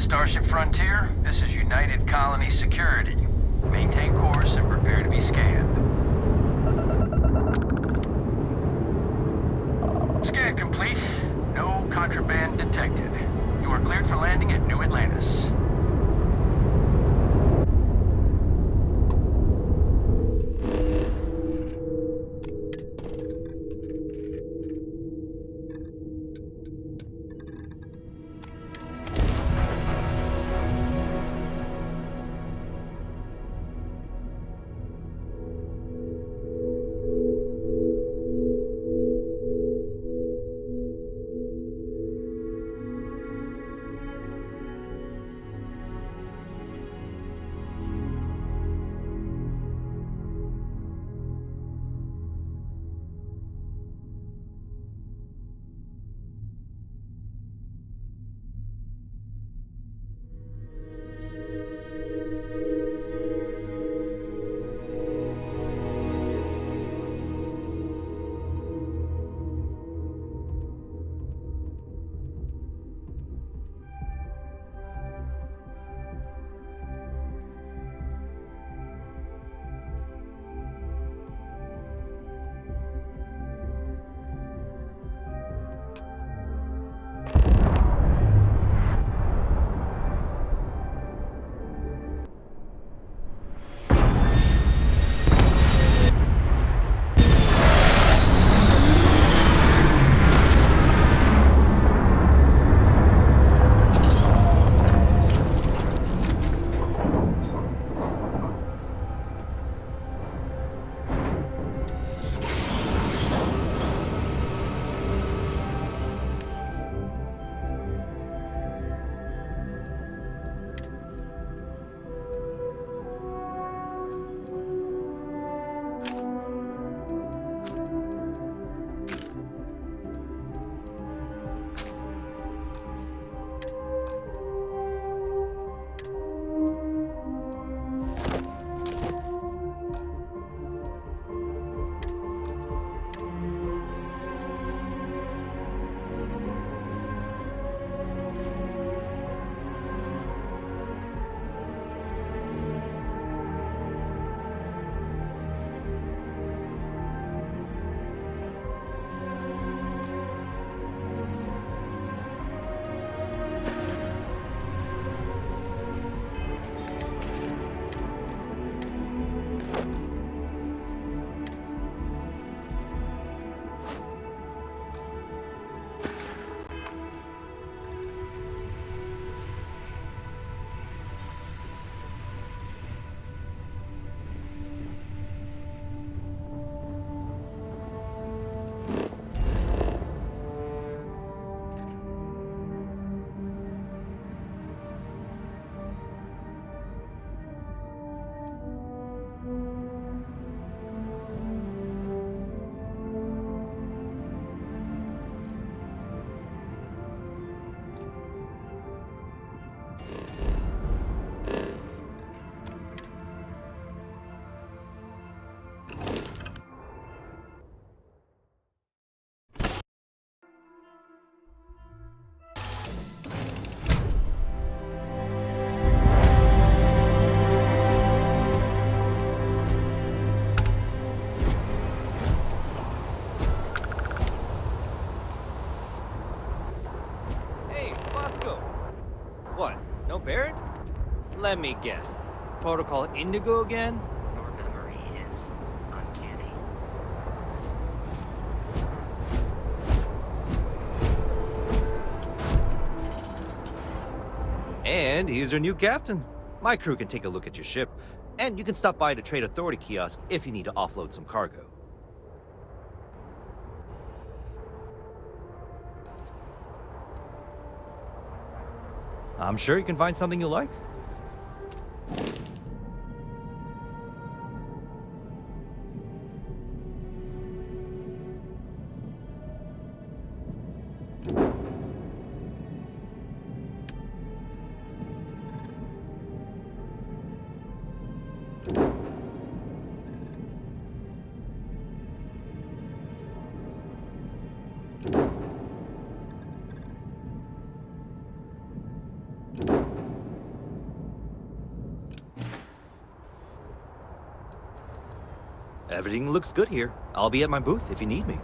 Starship Frontier, this is United Colony Security. Maintain course and prepare to be scanned. Scan complete. No contraband detected. You are cleared for landing at New Atlantis. Barrett? Let me guess. Protocol Indigo again? Your memory is uncanny. And he's your new captain. My crew can take a look at your ship, and you can stop by the Trade Authority kiosk if you need to offload some cargo. I'm sure you can find something you like. Everything looks good here. I'll be at my booth if you need me.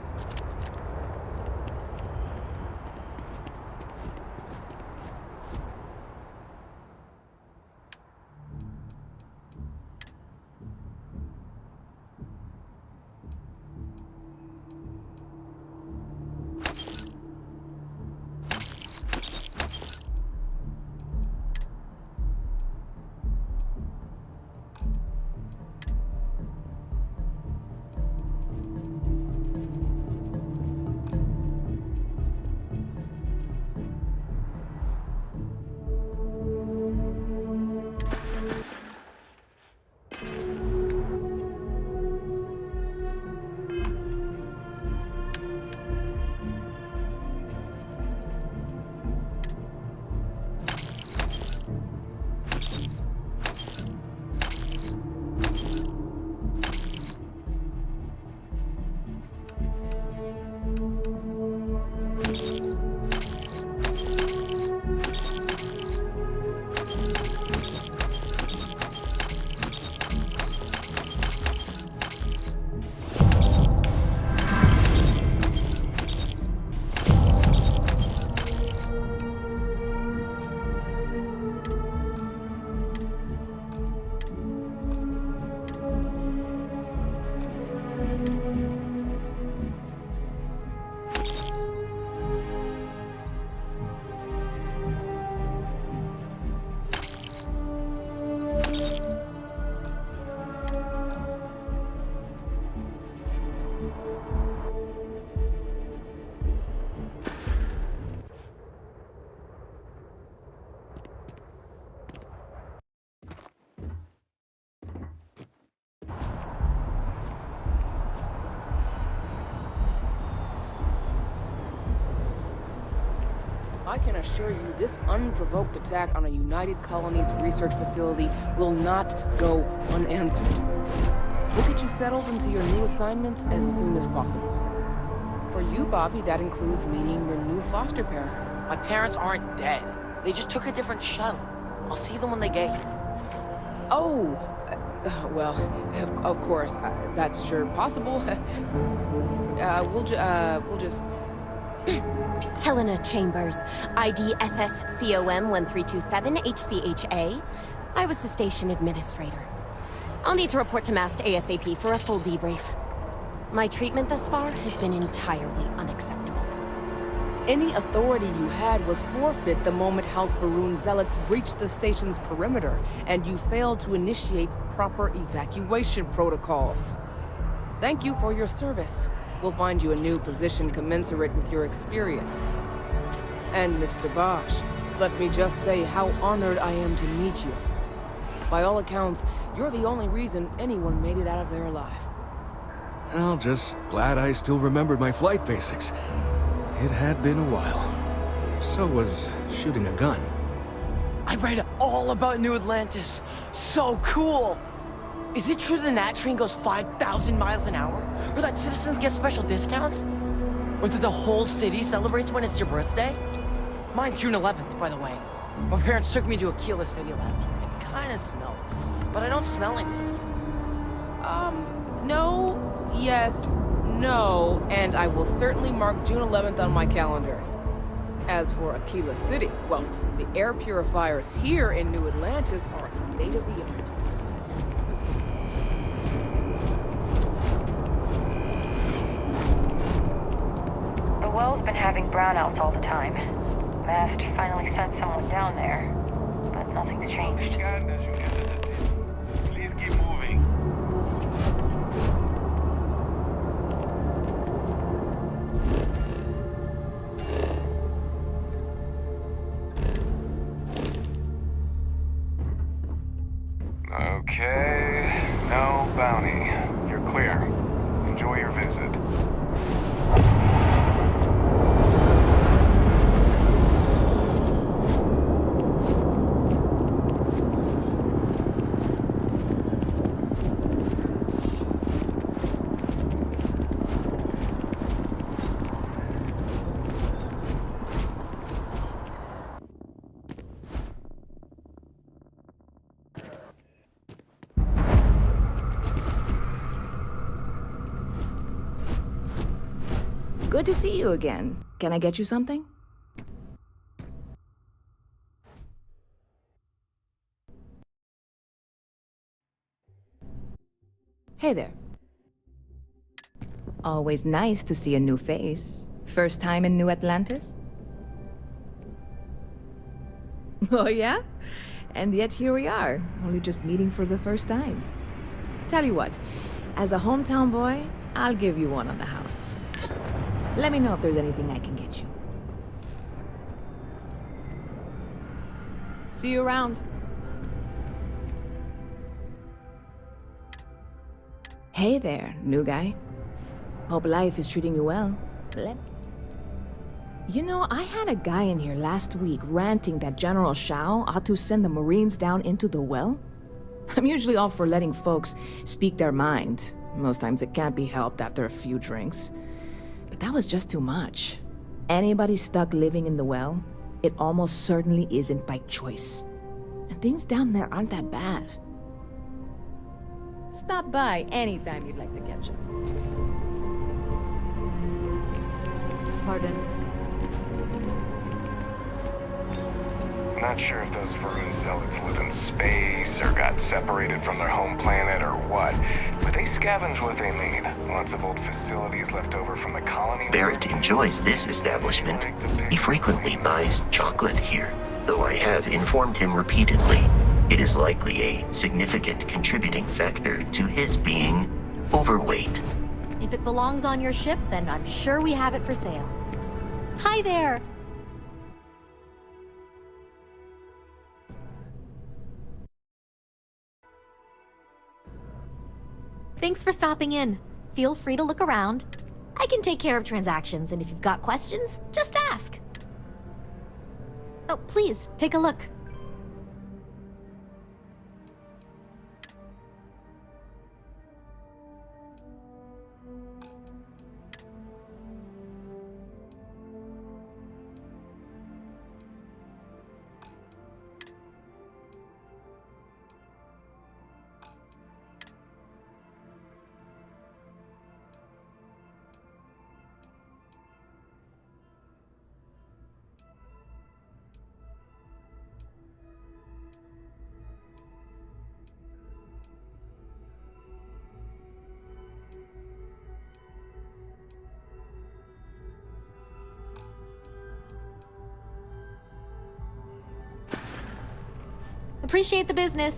I can assure you this unprovoked attack on a United Colonies research facility will not go unanswered. We'll get you settled into your new assignments as soon as possible. For you, Bobby, that includes meeting your new foster parent. My parents aren't dead. They just took a different shuttle. I'll see them when they get here. Oh, well, of course, that's sure possible. We'll just... Helena Chambers, ID SSCOM 1327 HCHA. I was the station administrator. I'll need to report to MAST ASAP for a full debrief. My treatment thus far has been entirely unacceptable. Any authority you had was forfeit the moment House Varun zealots breached the station's perimeter, and you failed to initiate proper evacuation protocols. Thank you for your service. We'll find you a new position commensurate with your experience. And Mr. Bosch, let me just say how honored I am to meet you. By all accounts, you're the only reason anyone made it out of there alive. Well, just glad I still remembered my flight basics. It had been a while. So was shooting a gun. I read all about New Atlantis. So cool! Is it true the Nat train goes 5,000 miles an hour? Or that citizens get special discounts? Or that the whole city celebrates when it's your birthday? Mine's June 11th, by the way. My parents took me to Aquila City last year. It kinda snowed. But I don't smell anything. No, yes, no, and I will certainly mark June 11th on my calendar. As for Aquila City, well, the air purifiers here in New Atlantis are state-of-the-art. The well's been having brownouts all the time. Mast finally sent someone down there, but nothing's changed. Please keep moving. Okay, no bounty. You're clear. Enjoy your visit. Good to see you again. Can I get you something? Hey there. Always nice to see a new face. First time in New Atlantis? Oh yeah? And yet here we are, only just meeting for the first time. Tell you what, as a hometown boy, I'll give you one on the house. Let me know if there's anything I can get you. See you around. Hey there, new guy. Hope life is treating you well. You know, I had a guy in here last week ranting that General Shao ought to send the Marines down into the well. I'm usually all for letting folks speak their mind. Most times it can't be helped after a few drinks. But that was just too much. Anybody stuck living in the well, it almost certainly isn't by choice. And things down there aren't that bad. Stop by anytime you'd like to catch up. Pardon? Not sure if those Varun zealots live in space or got separated from their home planet or what, but they scavenge what they need. Lots of old facilities left over from the colony. Barrett enjoys this establishment. He frequently buys chocolate here, though I have informed him repeatedly it is likely a significant contributing factor to his being overweight. If it belongs on your ship, then I'm sure we have it for sale. Hi there! Thanks for stopping in. Feel free to look around. I can take care of transactions, and if you've got questions, just ask. Oh, please, take a look. Appreciate the business.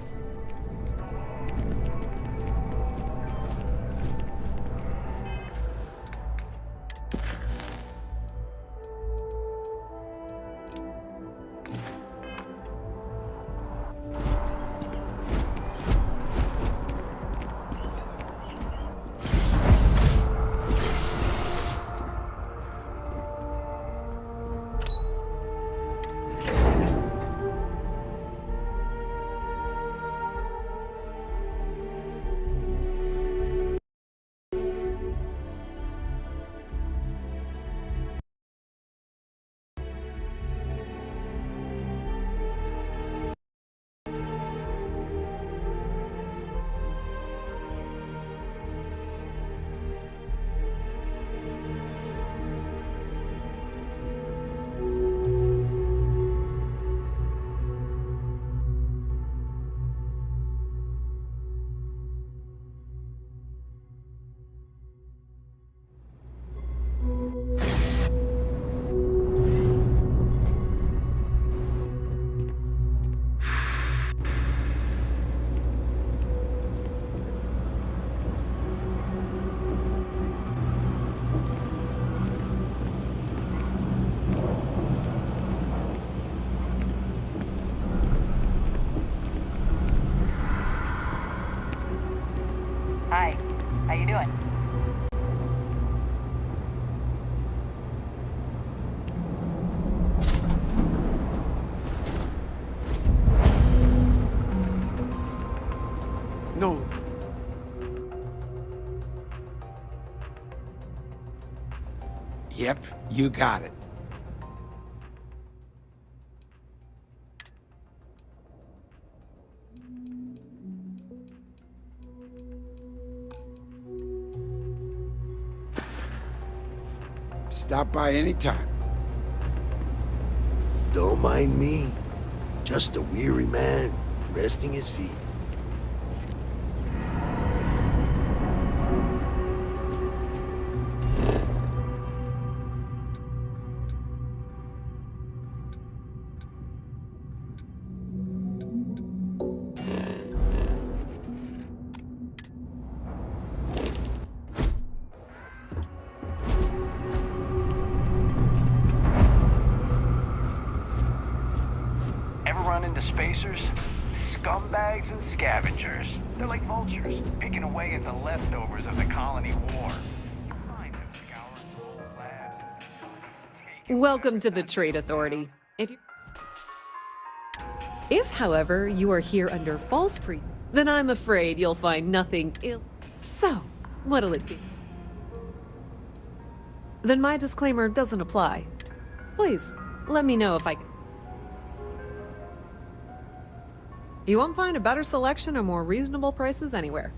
Hi, how you doing? No. Yep, you got it. Stop by anytime. Don't mind me. Just a weary man, resting his feet. Spacers, scumbags and scavengers. They're like vultures, picking away at the leftovers of the colony war. You find them scouring through old labs and facilities, taking Welcome to the Trade Authority. If, however, you are here under false then I'm afraid you'll find nothing ill. So, what'll it be? Then my disclaimer doesn't apply. Please, let me know if I can. You won't find a better selection or more reasonable prices anywhere.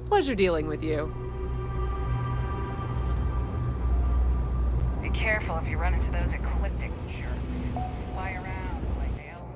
Pleasure dealing with you. Be careful if you run into those ecliptic jerks. Fly around like they own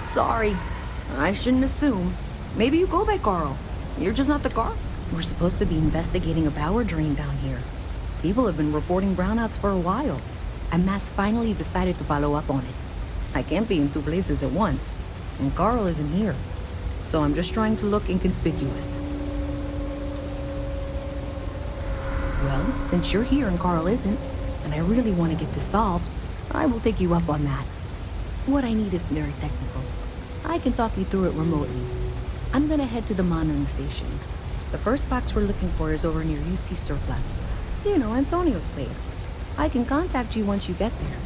Sorry. I shouldn't assume. Maybe you go by Carl. You're just not the Carl. We're supposed to be investigating a power drain down here. People have been reporting brownouts for a while, and Mass finally decided to follow up on it. I can't be in two places at once, and Carl isn't here. So I'm just trying to look inconspicuous. Well, since you're here and Carl isn't, and I really want to get this solved, I will take you up on that. What I need is very technical. I can talk you through it remotely. I'm gonna head to the monitoring station. The first box we're looking for is over near UC Surplus. You know, Antonio's place. I can contact you once you get there.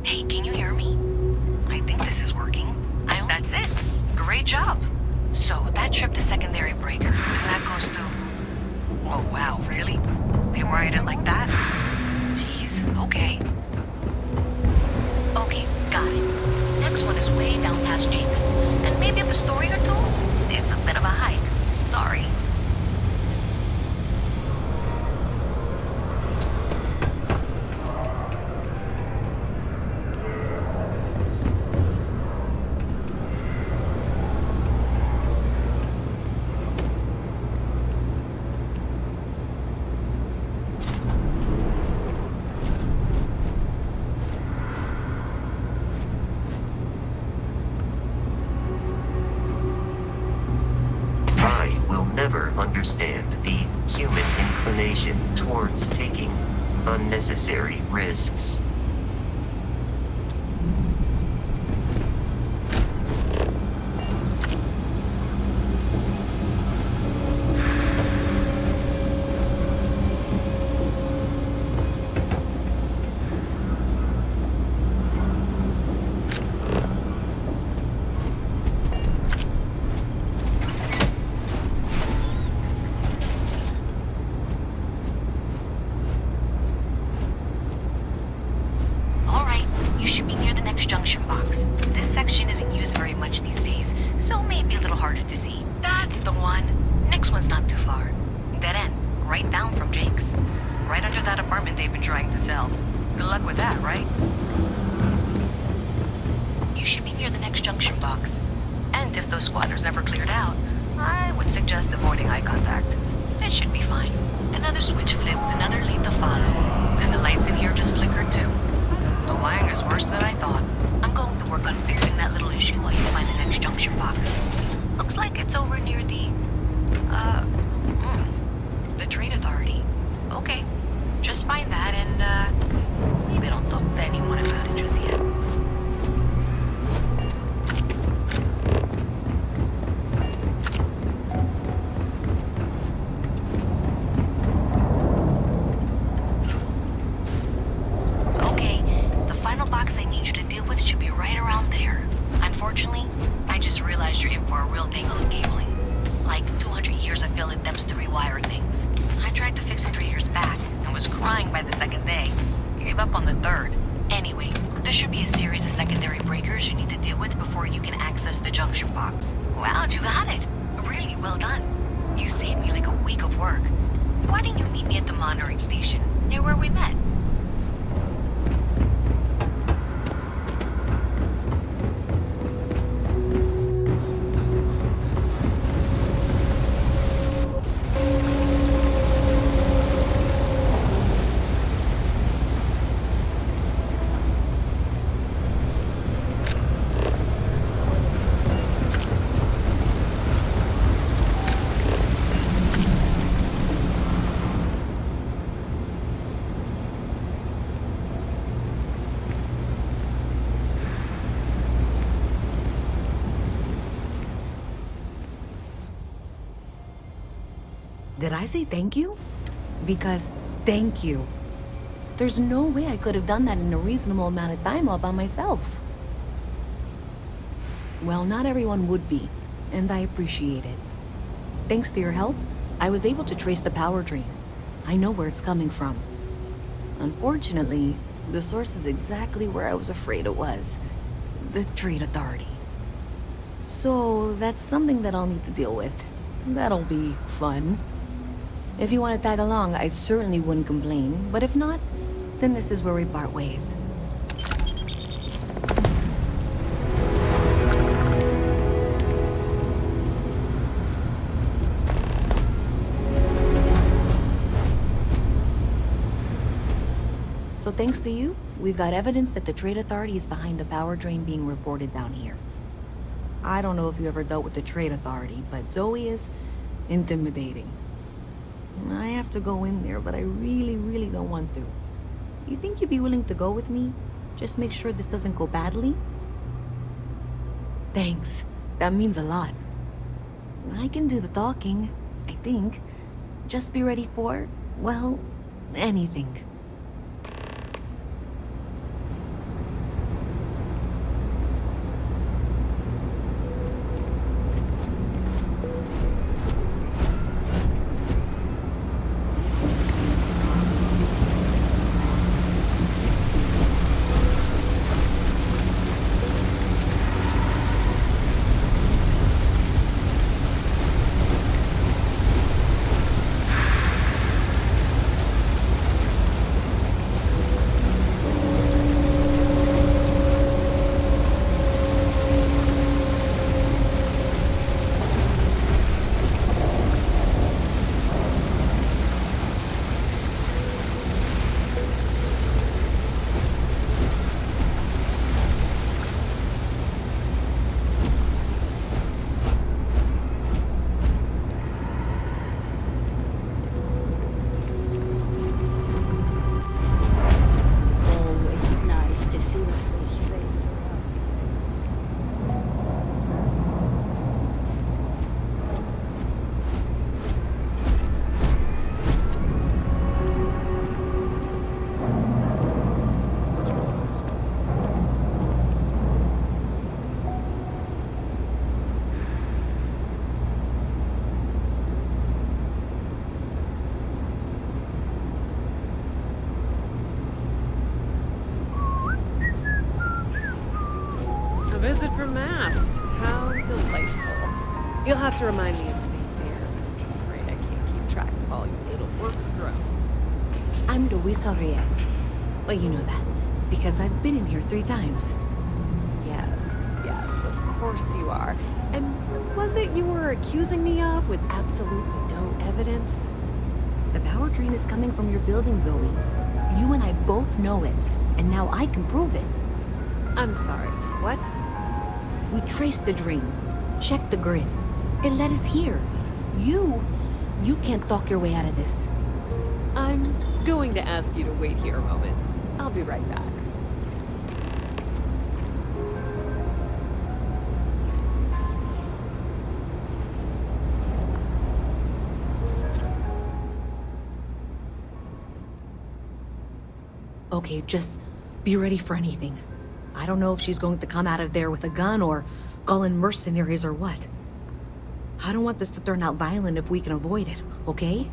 Hey, can you hear me? I think this is working. That's it. Great job. So that tripped the secondary breaker, and that goes to... Oh, wow, really? They wired it like that? Jeez, okay. Okay, got it. Next one is way down past Jinx, and maybe up a story or two? It's a bit of a hike. Sorry. Understand the human inclination towards taking unnecessary risks. the one. Next one's not too far. Dead end, right down from Jake's. Right under that apartment they've been trying to sell. Good luck with that, right? You should be near the next junction box. And if those squatters never cleared out, I would suggest avoiding eye contact. It should be fine. Another switch flipped, another lead to follow. And the lights in here just flickered too. The wiring is worse than I thought. I'm going to work on fixing that little issue while you find the next junction box. Looks like it's over near the Trade Authority. Okay, just find that and, maybe don't talk to anyone about it just yet. Okay, the final box I need you to deal with should be right around there. Unfortunately, I just realized you're in for a real tangle of cabling. Like 200 years of fill attempts to rewire things. I tried to fix it 3 years back and was crying by the second day. Gave up on the third. Anyway, there should be a series of secondary breakers you need to deal with before you can access the junction box. Wow, you got it. Really well done. You saved me like a week of work. Why didn't you meet me at the monitoring station, near where we met? Did I say thank you? Because thank you. There's no way I could have done that in a reasonable amount of time all by myself. Well, not everyone would be, and I appreciate it. Thanks to your help, I was able to trace the power drain. I know where it's coming from. Unfortunately, the source is exactly where I was afraid it was. The Trade Authority. So, that's something that I'll need to deal with. That'll be fun. If you want to tag along, I certainly wouldn't complain, but if not, then this is where we part ways. So thanks to you, we've got evidence that the Trade Authority is behind the power drain being reported down here. I don't know if you ever dealt with the Trade Authority, but Zoe is intimidating. I have to go in there, but I really don't want to. You think you'd be willing to go with me? Just make sure this doesn't go badly? Thanks. That means a lot. I can do the talking, I think. Just be ready for, well, anything. Visit from Mast. How delightful. You'll have to remind me of the name. all you little orphan drones. I'm Luisa Reyes. Well, you know that, because I've been in here 3 times. Yes, of course you are. And what was it you were accusing me of with absolutely no evidence? The power drain is coming from your building, Zoe. You and I both know it, and now I can prove it. I'm sorry, what? We traced the drain, checked the grid. It led us here. You can't talk your way out of this. I'm going to ask you to wait here a moment. I'll be right back. Okay, just be ready for anything. I don't know if she's going to come out of there with a gun or call in mercenaries or what. I don't want this to turn out violent if we can avoid it, okay?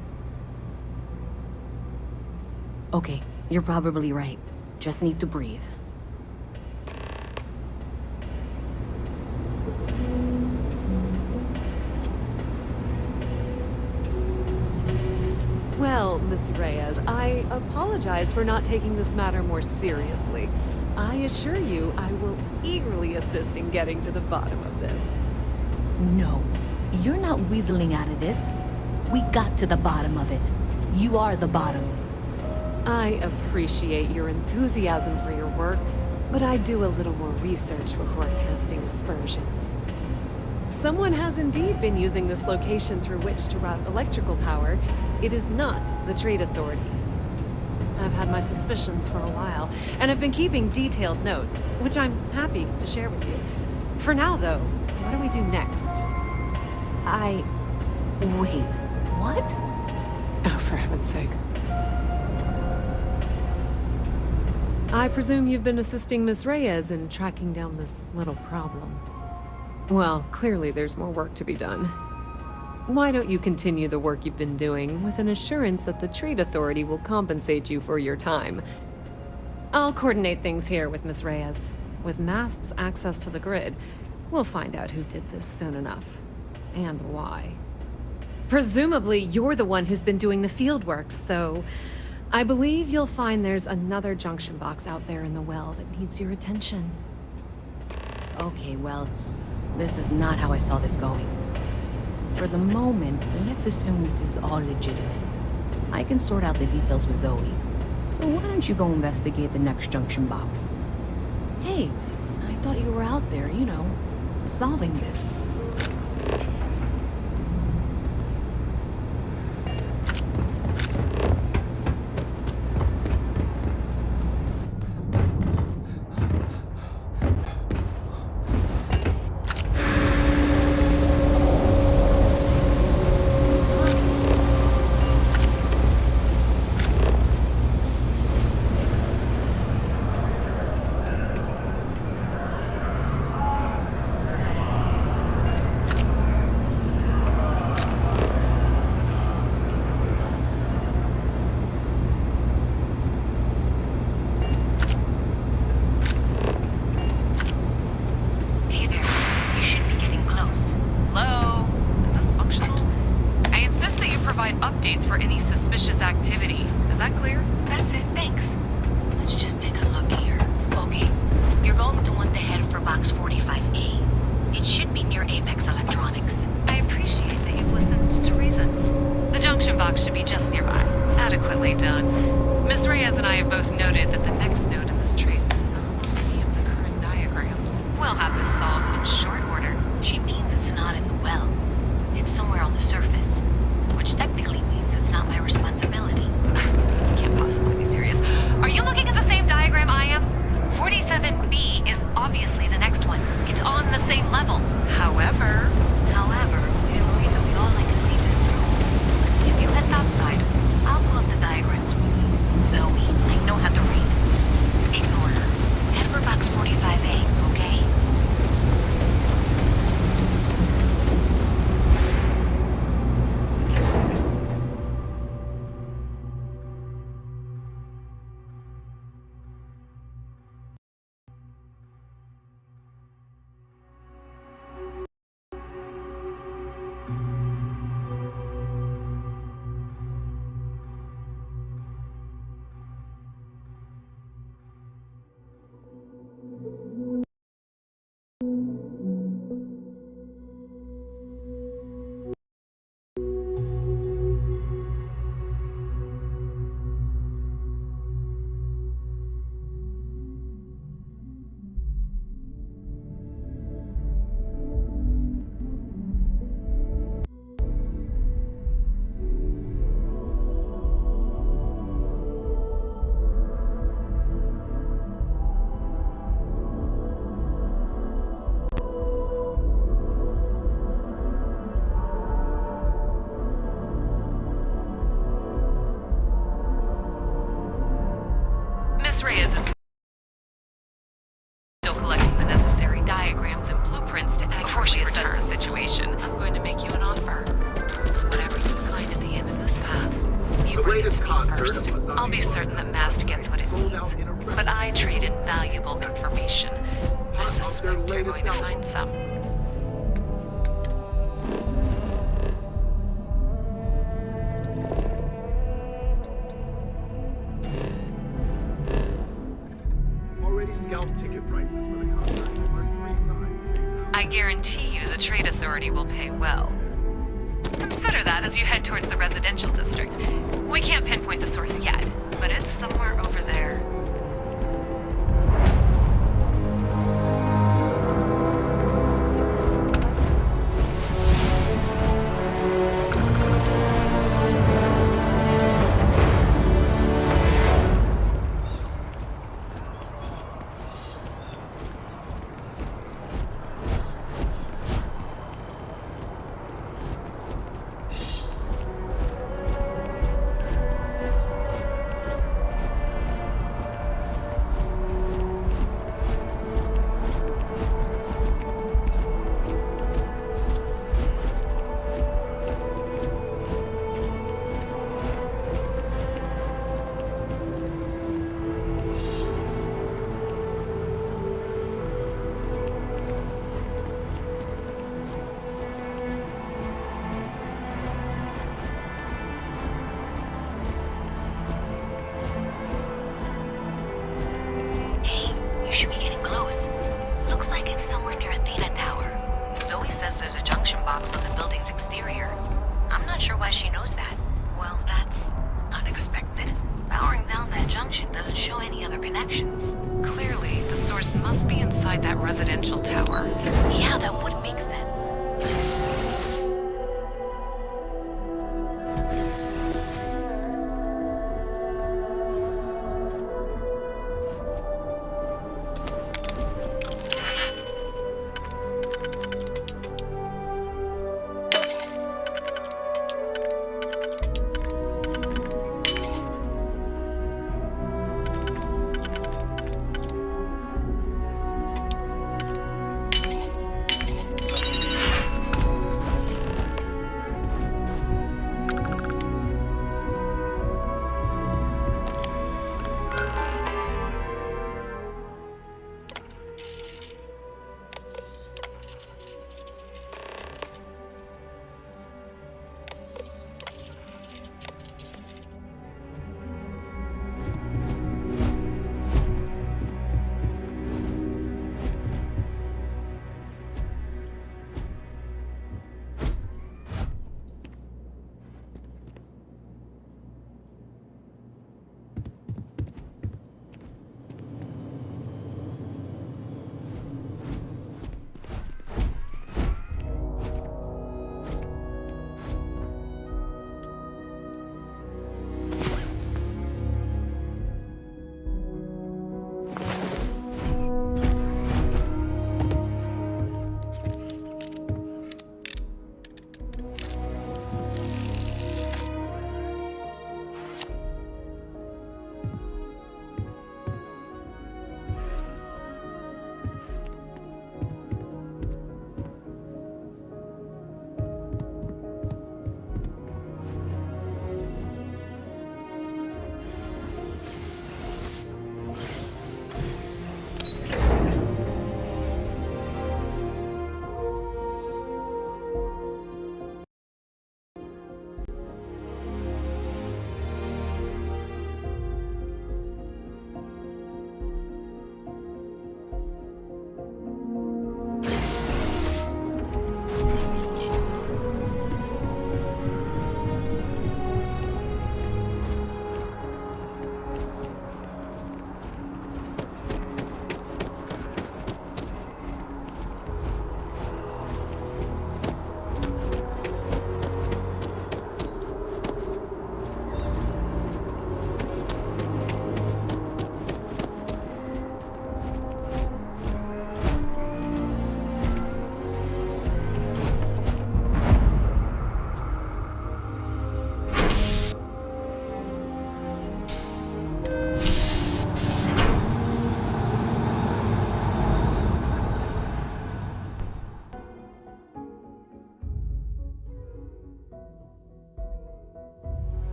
Okay, you're probably right. Just need to breathe. Well, Miss Reyes, I apologize for not taking this matter more seriously. I assure you I will eagerly assist in getting to the bottom of this. No, you're not weaseling out of this. We got to the bottom of it. You are the bottom. I appreciate your enthusiasm for your work, but I do a little more research before casting aspersions. Someone has indeed been using this location through which to route electrical power. It is not the Trade Authority. I've had my suspicions for a while, and have been keeping detailed notes, which I'm happy to share with you. For now, though, what do we do next? Wait, what? Oh, for heaven's sake. I presume you've been assisting Miss Reyes in tracking down this little problem. Well, clearly there's more work to be done. Why don't you continue the work you've been doing with an assurance that the Trade Authority will compensate you for your time? I'll coordinate things here with Miss Reyes. With Mast's access to the grid, we'll find out who did this soon enough. And why. Presumably, you're the one who's been doing the field work, so I believe you'll find there's another junction box out there in the well that needs your attention. Okay, well, this is not how I saw this going. For the moment, let's assume this is all legitimate. I can sort out the details with Zoe. So why don't you go investigate the next junction box? Hey, I thought you were out there, you know, solving this. bring it to me first. I'll be certain that Mast gets what it needs. But I trade in valuable information. I suspect you're going to find some. I guarantee you the Trade Authority will pay well. Consider that as you head towards the residential district. We can't pinpoint the source yet, but it's somewhere over there.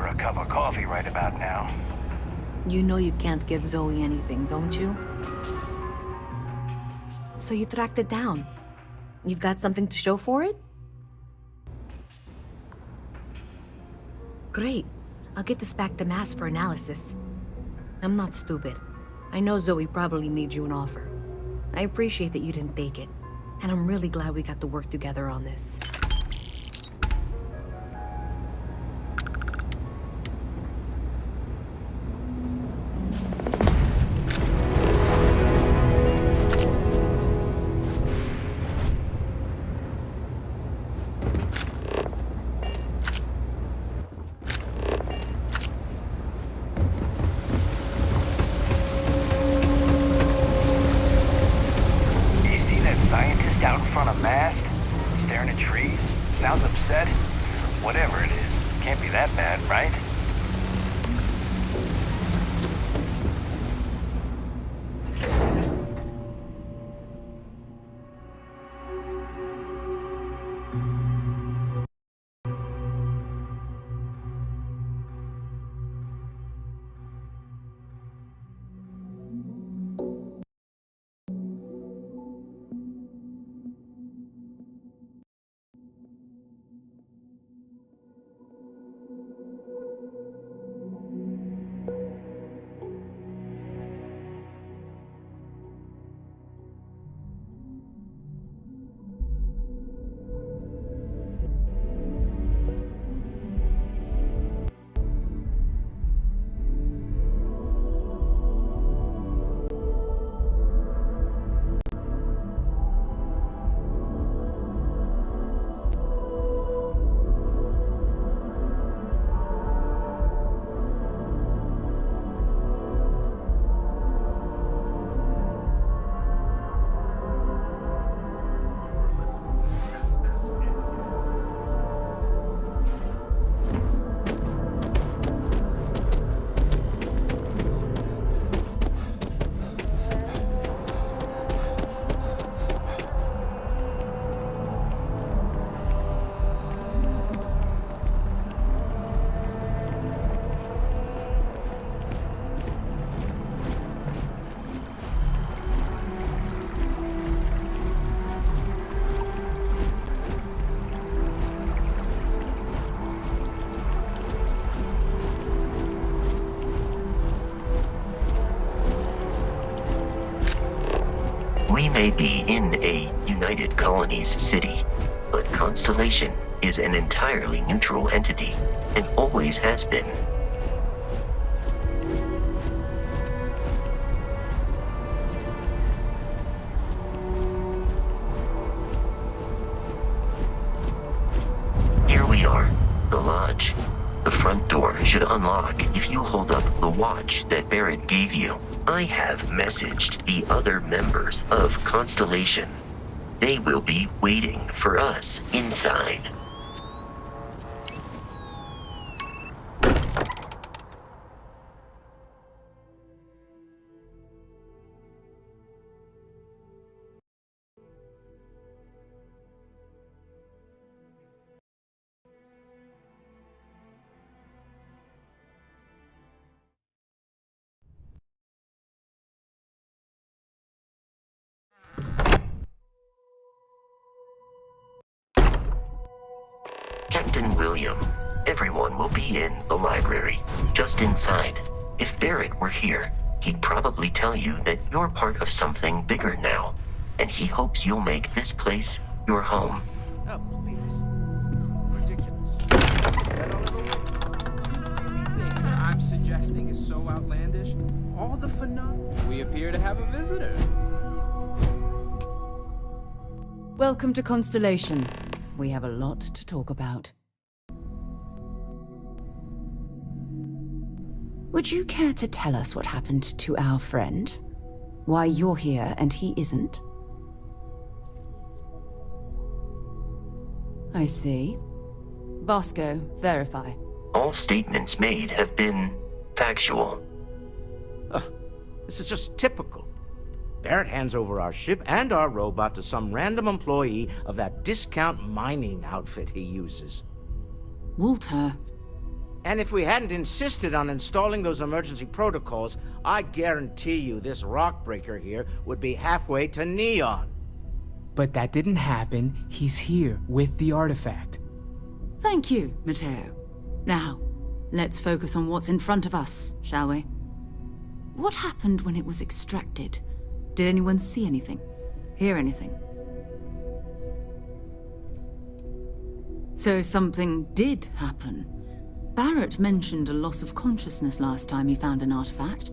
for a cup of coffee right about now. You know you can't give Zoe anything, don't you? So you tracked it down. You've got something to show for it? Great. I'll get this back to Mass for analysis. I'm not stupid. I know Zoe probably made you an offer. I appreciate that you didn't take it. And I'm really glad we got to work together on this. Whatever it is, can't be that bad, right? We may be in a United Colonies city, but Constellation is an entirely neutral entity, and always has been. Here we are, the lodge. The front door should unlock if you hold up the watch that Barrett gave you. I have messaged the other members of Constellation. They will be waiting for us inside. Captain William, everyone will be in the library, just inside. If Barrett were here, he'd probably tell you that you're part of something bigger now, and he hopes you'll make this place your home. Oh, please. Ridiculous. Anything I'm suggesting is so outlandish, all the phenomena. We appear to have a visitor. Welcome to Constellation. We have a lot to talk about. Would you care to tell us what happened to our friend? Why you're here and he isn't? I see. Vasco, verify. All statements made have been factual. This is just typical. Barrett hands over our ship and our robot to some random employee of that discount mining outfit he uses. Walter, And if we hadn't insisted on installing those emergency protocols, I guarantee you this rock breaker here would be halfway to Neon. But that didn't happen. He's here with the artifact. Thank you, Matteo. Now, let's focus on what's in front of us, shall we? What happened when it was extracted? Did anyone see anything? Hear anything? So something did happen. Barrett mentioned a loss of consciousness last time he found an artifact.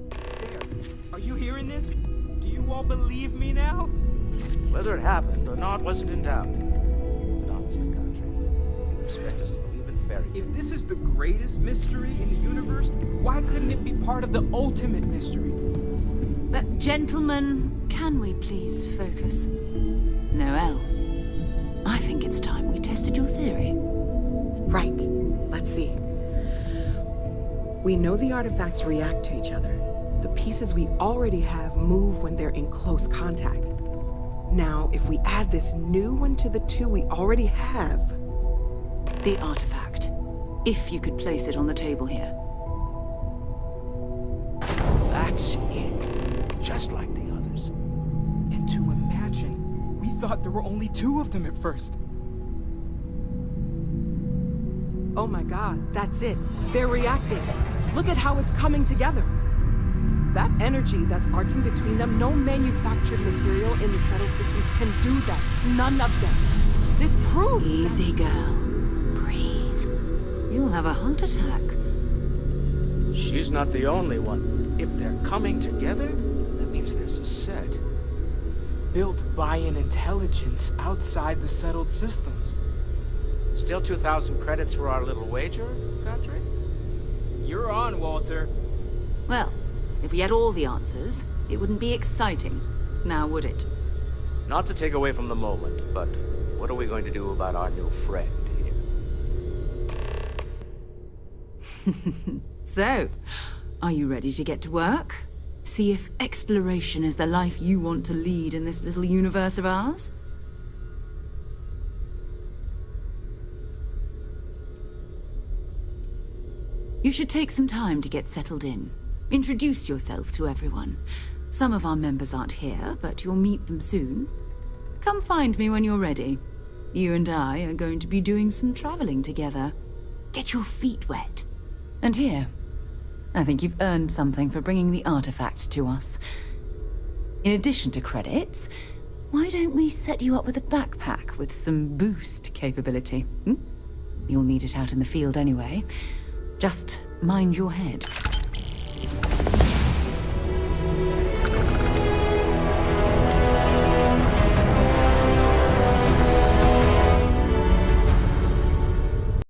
There. Are you hearing this? Do you all believe me now? Whether it happened or not wasn't in doubt. But honestly, Country, you expect us to believe in fairy tales. If this is the greatest mystery in the universe, why couldn't it be part of the ultimate mystery? But gentlemen, can we please focus? Noel, I think it's time we tested your theory. Right. Let's see. We know the artifacts react to each other. The pieces we already have move when they're in close contact. Now, if we add this new one to the two we already have... The artifact. If you could place it on the table here. That's it. Just like the others. And to imagine, we thought there were only 2 of them at first. Oh my god, that's it. They're reacting. Look at how it's coming together. That energy that's arcing between them, no manufactured material in the settled systems can do that. None of them. This proves... Easy, girl. Breathe. You'll have a heart attack. She's not the only one. If they're coming together, that means there's a set. Built by an intelligence outside the settled systems. Still 2,000 credits for our little wager, Country? You're on, Walter. Well, if we had all the answers, it wouldn't be exciting, now would it? Not to take away from the moment, but what are we going to do about our new friend here? So, are you ready to get to work? See if exploration is the life you want to lead in this little universe of ours? You should take some time to get settled in. Introduce yourself to everyone. Some of our members aren't here, but you'll meet them soon. Come find me when you're ready. You and I are going to be doing some traveling together. Get your feet wet. And here, I think you've earned something for bringing the artifact to us. In addition to credits, why don't we set you up with a backpack with some boost capability? You'll need it out in the field anyway. Just mind your head.